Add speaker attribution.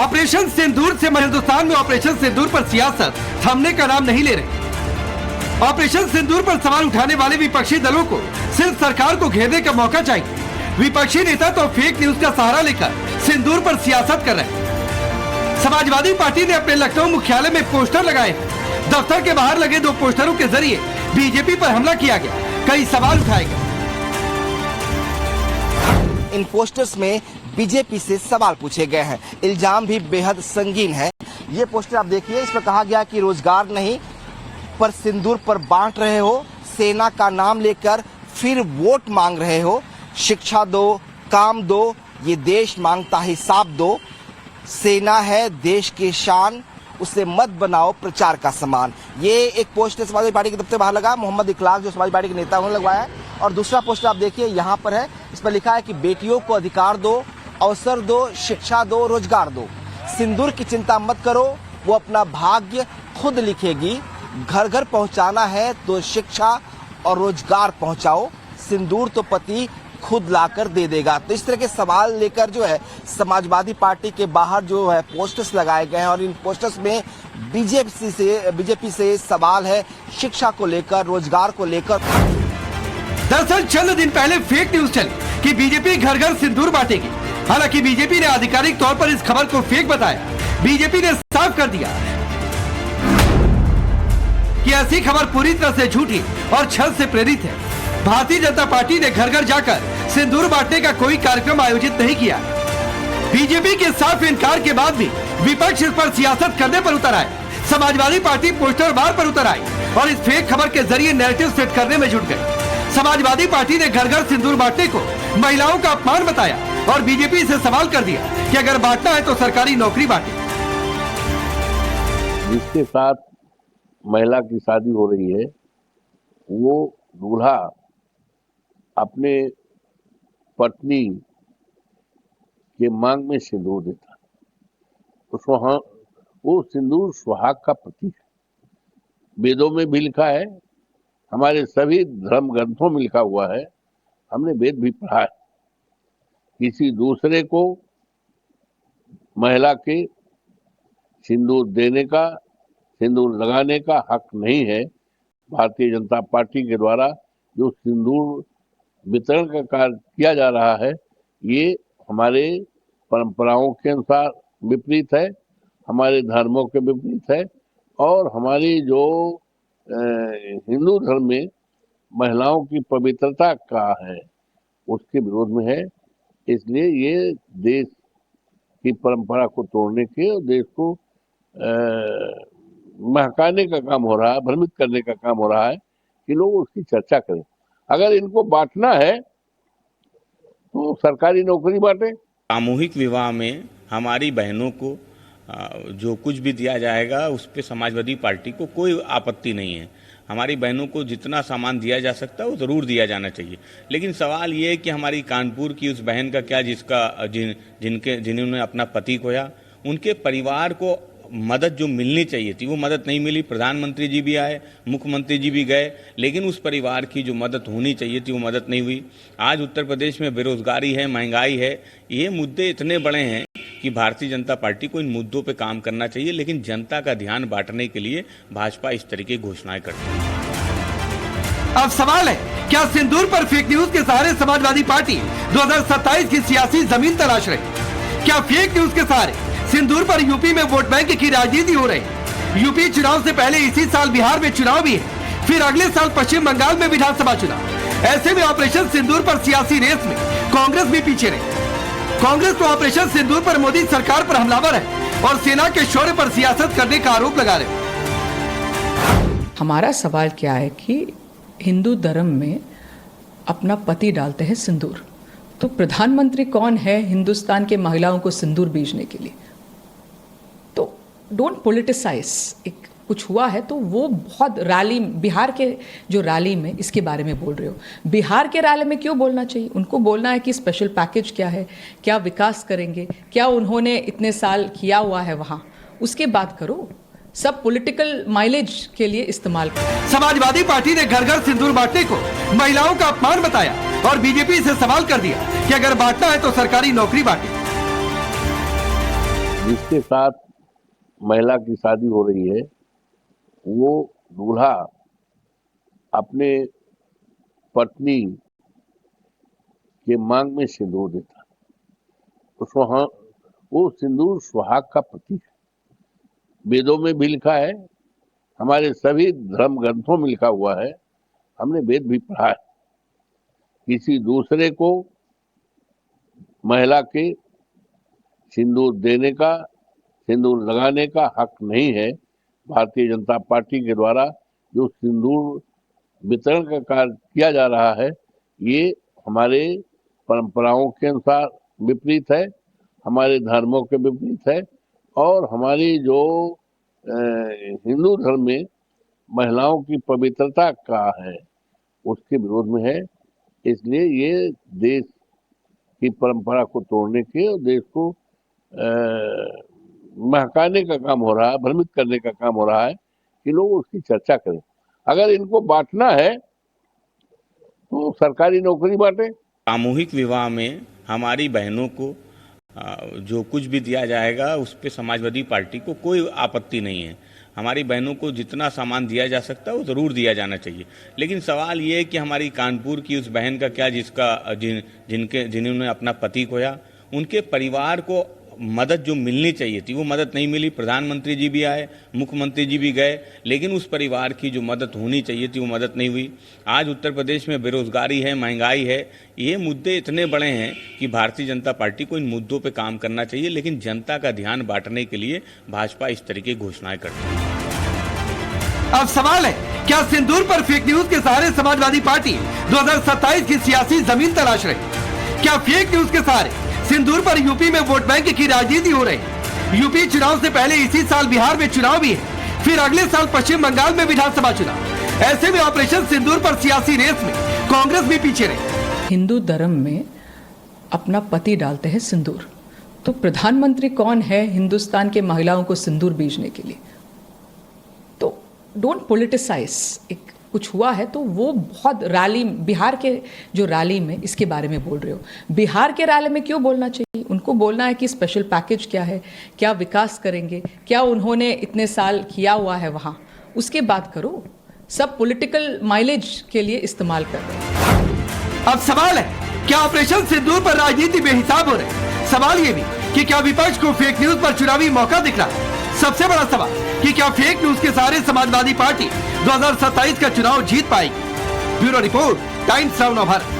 Speaker 1: Operation सिंदूर से हिंदुस्तान में operation सिंदूर पर सियासत थमने का नाम नहीं ले रही। ऑपरेशन सिंदूर पर सवाल उठाने वाले विपक्षी दलों को सिर्फ सरकार को घेरने का मौका चाहिए। विपक्षी नेता तो फेक न्यूज का सहारा लेकर सिंदूर पर सियासत कर रहे हैं। समाजवादी पार्टी ने अपने लखनऊ मुख्यालय में पोस्टर लगाए। दफ्तर के बाहर लगे 2 पोस्टरों के जरिए बीजेपी पर हमला किया गया, कई सवाल उठाए गए।
Speaker 2: इन पोस्टर्स में बीजेपी से सवाल पूछे गए हैं, इल्जाम भी बेहद संगीन है। ये पोस्टर आप देखिए, इस पर कहा गया कि रोजगार नहीं पर सिंदूर पर बांट रहे हो, सेना का नाम लेकर फिर वोट मांग रहे हो, शिक्षा दो, काम दो, ये देश मांगता हिसाब दो, सेना है देश की शान, उसे मत बनाओ प्रचार का सामान। ये एक पोस्टर समाजवादी पार्टी के दफ्तर बाहर लगा, मोहम्मद इखलाक जो समाजवादी पार्टी के नेता उन्होंने लगवाया है। और दूसरा पोस्टर आप देखिए यहाँ पर है, इस पर लिखा है कि बेटियों को अधिकार दो, अवसर दो, शिक्षा दो, रोजगार दो, सिंदूर की चिंता मत करो, वो अपना भाग्य खुद लिखेगी, घर घर पहुंचाना है तो शिक्षा और रोजगार पहुंचाओ, सिंदूर तो पति खुद लाकर दे देगा। तो इस तरह के सवाल लेकर जो है समाजवादी पार्टी के बाहर जो है पोस्टर्स लगाए गए हैं और इन पोस्टर्स में बीजेपी से सवाल है शिक्षा को लेकर, रोजगार को लेकर।
Speaker 1: दरअसल चंद दिन पहले फेक न्यूज चली कि बीजेपी घर घर सिंदूर बांटेगी। हालांकि बीजेपी ने आधिकारिक तौर पर इस खबर को फेक बताया। बीजेपी ने साफ कर दिया कि ऐसी खबर पूरी तरह से झूठी और छल से प्रेरित है। भारतीय जनता पार्टी ने घर घर जाकर सिंदूर बांटने का कोई कार्यक्रम आयोजित नहीं किया। बीजेपी के साफ इनकार के बाद भी विपक्ष इस पर सियासत करने पर उतर आए। समाजवादी पार्टी पोस्टर बार पर उतर आई और इस फेक खबर के जरिए नैरेटिव सेट करने में जुट गई। समाजवादी पार्टी ने घर घर सिंदूर बांटने को महिलाओं का अपमान बताया और बीजेपी से सवाल कर दिया कि अगर बांटना है तो सरकारी नौकरी बांटे।
Speaker 3: जिसके साथ महिला की शादी हो रही है वो दूल्हा अपने पत्नी के मांग में सिंदूर देता, तो वो सिंदूर सुहाग का प्रतीक है। वेदों में भी लिखा है, हमारे सभी धर्म ग्रंथों में लिखा हुआ है, हमने वेद भी पढ़ा है। किसी दूसरे को महिला के सिंदूर देने का, सिंदूर लगाने का हक नहीं है। भारतीय जनता पार्टी के द्वारा जो सिंदूर वितरण का कार्य किया जा रहा है ये हमारे परंपराओं के अनुसार विपरीत है, हमारे धर्मों के विपरीत है और हमारी जो हिंदू धर्म में महिलाओं की पवित्रता का है उसके विरोध में है। इसलिए ये देश की परंपरा को तोड़ने के और देश को महकाने का काम हो रहा है, भ्रमित करने का काम हो रहा है कि लोग उसकी चर्चा करें। अगर इनको बांटना है तो सरकारी नौकरी बांटे।
Speaker 4: सामूहिक विवाह में हमारी बहनों को जो कुछ भी दिया जाएगा उस पे समाजवादी पार्टी को कोई आपत्ति नहीं है। हमारी बहनों को जितना सामान दिया जा सकता है वो ज़रूर दिया जाना चाहिए। लेकिन सवाल ये है कि हमारी कानपुर की उस बहन का क्या जिन्होंने अपना पति खोया, उनके परिवार को मदद जो मिलनी चाहिए थी वो मदद नहीं मिली। प्रधानमंत्री जी भी आए, मुख्यमंत्री जी भी गए, लेकिन उस परिवार की जो मदद होनी चाहिए थी वो मदद नहीं हुई। आज उत्तर प्रदेश में बेरोजगारी है, महंगाई है, ये मुद्दे इतने बड़े हैं कि भारतीय जनता पार्टी को इन मुद्दों पे काम करना चाहिए। लेकिन जनता का ध्यान बांटने के लिए भाजपा इस तरह की घोषणाएं करती है।
Speaker 1: अब सवाल है, क्या सिंदूर पर फेक न्यूज के सहारे समाजवादी पार्टी 2027 की सियासी जमीन तलाश रही? क्या फेक न्यूज के सहारे सिंदूर पर यूपी में वोट बैंक की राजनीति हो रही है? यूपी चुनाव से पहले इसी साल बिहार में चुनाव भी है, फिर अगले साल पश्चिम बंगाल में विधानसभा चुनाव। ऐसे में ऑपरेशन सिंदूर पर सियासी रेस में कांग्रेस भी पीछे रही। कांग्रेस तो ऑपरेशन सिंदूर पर मोदी सरकार पर हमलावर है और सेना के शौर्य पर सियासत करने का आरोप लगा रहे।
Speaker 5: हमारा सवाल क्या है कि हिंदू धर्म में अपना पति डालते हैं सिंदूर, तो प्रधानमंत्री कौन है हिंदुस्तान के महिलाओं को सिंदूर भेजने के लिए? तो डोंट पोलिटिसाइज। एक कुछ हुआ है तो वो बहुत रैली, बिहार के जो रैली में इसके बारे में बोल रहे हो, बिहार के रैली में क्यों बोलना चाहिए? उनको बोलना है कि स्पेशल पैकेज क्या है, क्या विकास करेंगे, क्या उन्होंने इतने साल किया हुआ है वहाँ, उसके बात करो। सब पॉलिटिकल माइलेज के लिए इस्तेमाल करो।
Speaker 1: समाजवादी पार्टी ने घर घर सिंदूर बांटने को महिलाओं का अपमान बताया और बीजेपी से सवाल कर दिया कि अगर बांटना है तो सरकारी नौकरी बांटे।
Speaker 3: जिसके साथ महिला की शादी हो रही है वो दूल्हा अपने पत्नी के मांग में सिंदूर देता है। वो सिंदूर सुहाग का प्रतीक है। वेदों में भी लिखा है, हमारे सभी धर्म ग्रंथों में लिखा हुआ है, हमने वेद भी पढ़ा है। किसी दूसरे को महिला के सिंदूर देने का, सिंदूर लगाने का हक नहीं है। भारतीय जनता पार्टी के द्वारा जो सिंदूर वितरण का कार्य किया जा रहा है ये हमारे परंपराओं के अनुसार विपरीत है, हमारे धर्मों के विपरीत है और हमारी जो हिंदू धर्म में महिलाओं की पवित्रता का है उसके विरोध में है। इसलिए ये देश की परंपरा को तोड़ने के और देश को महकाने का काम हो रहा है, भ्रमित करने का काम हो रहा है कि लोग उसकी चर्चा करें। अगर इनको बांटना है तो सरकारी नौकरी बांटे।
Speaker 4: सामूहिक विवाह में हमारी बहनों को जो कुछ भी दिया जाएगा उस पे समाजवादी पार्टी को कोई आपत्ति नहीं है। हमारी बहनों को जितना सामान दिया जा सकता है वो ज़रूर दिया जाना चाहिए। लेकिन सवाल ये है कि हमारी कानपुर की उस बहन का क्या जिन्होंने अपना पति खोया, उनके परिवार को मदद जो मिलनी चाहिए थी वो मदद नहीं मिली। प्रधानमंत्री जी भी आए, मुख्यमंत्री जी भी गए, लेकिन उस परिवार की जो मदद होनी चाहिए थी वो मदद नहीं हुई। आज उत्तर प्रदेश में बेरोजगारी है, महंगाई है, ये मुद्दे इतने बड़े हैं कि भारतीय जनता पार्टी को इन मुद्दों पे काम करना चाहिए। लेकिन जनता का ध्यान बांटने के लिए भाजपा इस तरह की घोषणाएं करती है।
Speaker 1: अब सवाल है, क्या सिंदूर पर फेक न्यूज के सहारे समाजवादी पार्टी 2027 की सियासी जमीन तलाश रही? क्या फेक न्यूज के सहारे सिंदूर पर यूपी में वोट बैंक की राजनीति हो रही? यूपी चुनाव से पहले इसी साल बिहार में चुनाव भी है, फिर अगले साल पश्चिम बंगाल में विधानसभा चुनाव। ऐसे में ऑपरेशन सिंदूर पर सियासी रेस में कांग्रेस भी पीछे रही।
Speaker 5: हिंदू धर्म में अपना पति डालते हैं सिंदूर, तो प्रधानमंत्री कौन है हिंदुस्तान के महिलाओं को सिंदूर बीजने के लिए? तो डोंट पोलिटिसाइज। एक कुछ हुआ है तो वो बहुत रैली, बिहार के जो रैली में इसके बारे में बोल रहे हो, बिहार के रैली में क्यों बोलना चाहिए? उनको बोलना है कि स्पेशल पैकेज क्या है, क्या विकास करेंगे, क्या उन्होंने इतने साल किया हुआ है वहाँ, उसके बात करो। सब पॉलिटिकल माइलेज के लिए इस्तेमाल कर रहे हैं।
Speaker 1: अब सवाल है, क्या ऑपरेशन सिंदूर पर राजनीति बेहिसाब हो रही? सवाल ये भी कि क्या विपक्ष को फेक न्यूज पर चुनावी मौका दिख रहा है? सबसे बड़ा सवाल कि क्या फेक न्यूज के सहारे समाजवादी पार्टी 2027 का चुनाव जीत पाएगी? Bureau report, times now Bharat.